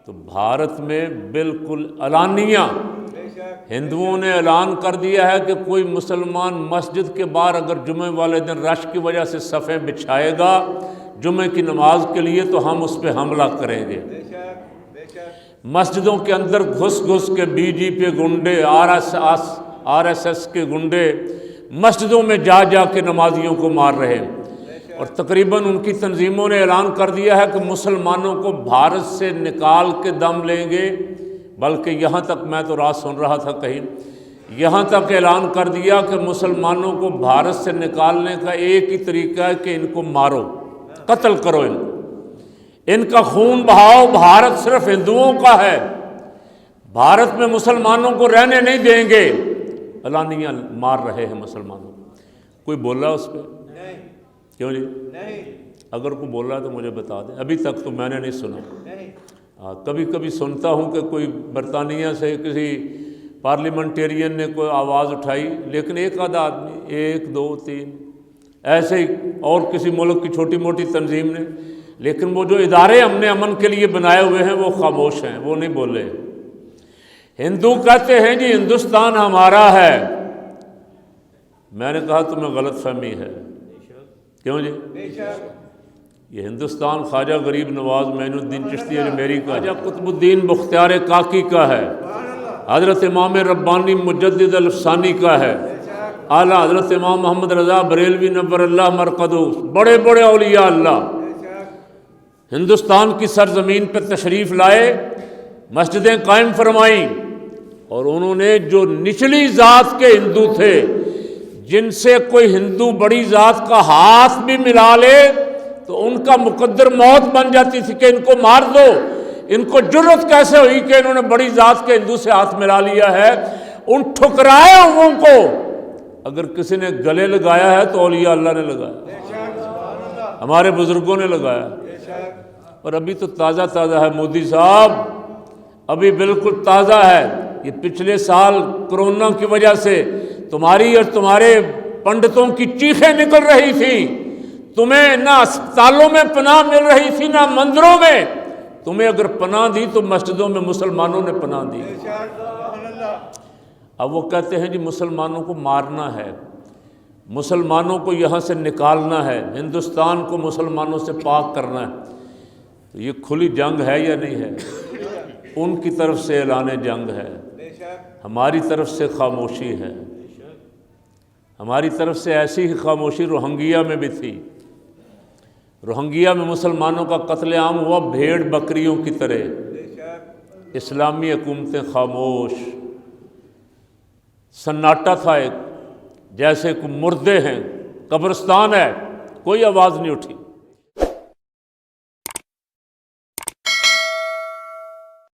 تو بھارت میں بالکل علانیہ ہندوؤں نے اعلان کر دیا ہے کہ کوئی مسلمان مسجد کے باہر اگر جمعہ والے دن رش کی وجہ سے صفیں بچھائے گا جمعہ کی نماز کے لیے تو ہم اس پہ حملہ کریں گے۔ مسجدوں کے اندر گھس گھس کے بی جے پی گنڈے، آر ایس ایس کے گنڈے مسجدوں میں جا جا کے نمازیوں کو مار رہے ہیں، اور تقریباً ان کی تنظیموں نے اعلان کر دیا ہے کہ مسلمانوں کو بھارت سے نکال کے دم لیں گے، بلکہ یہاں تک میں تو رات سن رہا تھا کہیں یہاں تک اعلان کر دیا کہ مسلمانوں کو بھارت سے نکالنے کا ایک ہی طریقہ ہے کہ ان کو مارو، قتل کرو، ان کا خون بہاؤ۔ بھارت صرف ہندوؤں کا ہے، بھارت میں مسلمانوں کو رہنے نہیں دیں گے، علانیہ مار رہے ہیں مسلمانوں کو۔ کوئی بول رہا اس پہ؟ کیوں جی؟ اگر کوئی بول رہا ہے تو مجھے بتا دیں، ابھی تک تو میں نے نہیں سنا۔ کبھی کبھی سنتا ہوں کہ کوئی برطانیہ سے کسی پارلیمنٹیرین نے کوئی آواز اٹھائی، لیکن ایک آدھا آدمی، 1 2 3 ایسے ہی، اور کسی ملک کی چھوٹی موٹی تنظیم نے، لیکن وہ جو ادارے ہم نے امن کے لیے بنائے ہوئے ہیں وہ خاموش ہیں، وہ نہیں بولے۔ ہندو کہتے ہیں جی ہندوستان ہمارا ہے، میں نے کہا تمہیں غلط فہمی ہے۔ کیوں جی؟ یہ ہندوستان خواجہ غریب نواز معین الدین چشتی اجمیری کا، خواجہ قطب الدین بختیار کاکی کا ہے، حضرت امام ربانی مجدد الفسانی کا ہے، اعلیٰ حضرت امام محمد رضا بریلوی نور اللہ مرقدہ، بڑے بڑے اولیاء اللہ ہندوستان کی سرزمین پہ تشریف لائے، مسجدیں قائم فرمائیں، اور انہوں نے جو نچلی ذات کے ہندو تھے، جن سے کوئی ہندو بڑی ذات کا ہاتھ بھی ملا لے تو ان کا مقدر موت بن جاتی تھی کہ ان کو مار دو، ان کو جرت کیسے ہوئی کہ انہوں نے بڑی ذات کے ہندو سے ہاتھ ملا لیا ہے؟ ان ٹھکرائے ہوں کو اگر کسی نے گلے لگایا ہے تو اولیاء اللہ نے لگایا، ہمارے بزرگوں نے لگایا۔ اور ابھی تو تازہ تازہ ہے مودی صاحب، ابھی بالکل تازہ ہے۔ یہ پچھلے سال کرونا کی وجہ سے تمہاری اور تمہارے پنڈتوں کی چیخیں نکل رہی تھی، تمہیں نہ اسپتالوں میں پناہ مل رہی تھی نہ مندروں میں، تمہیں اگر پناہ دی تو مسجدوں میں مسلمانوں نے پناہ دی۔ اب وہ کہتے ہیں جی مسلمانوں کو مارنا ہے، مسلمانوں کو یہاں سے نکالنا ہے، ہندوستان کو مسلمانوں سے پاک کرنا ہے۔ تو یہ کھلی جنگ ہے یا نہیں ہے؟ ان کی طرف سے اعلان جنگ ہے، ہماری طرف سے خاموشی ہے۔ ہماری طرف سے ایسی ہی خاموشی روہنگیا میں بھی تھی۔ روہنگیا میں مسلمانوں کا قتل عام ہوا بھیڑ بکریوں کی طرح، اسلامی حکومتیں خاموش، سناٹا تھا، ایک جیسے کوئی مردے ہیں، قبرستان ہے، کوئی آواز نہیں اٹھی۔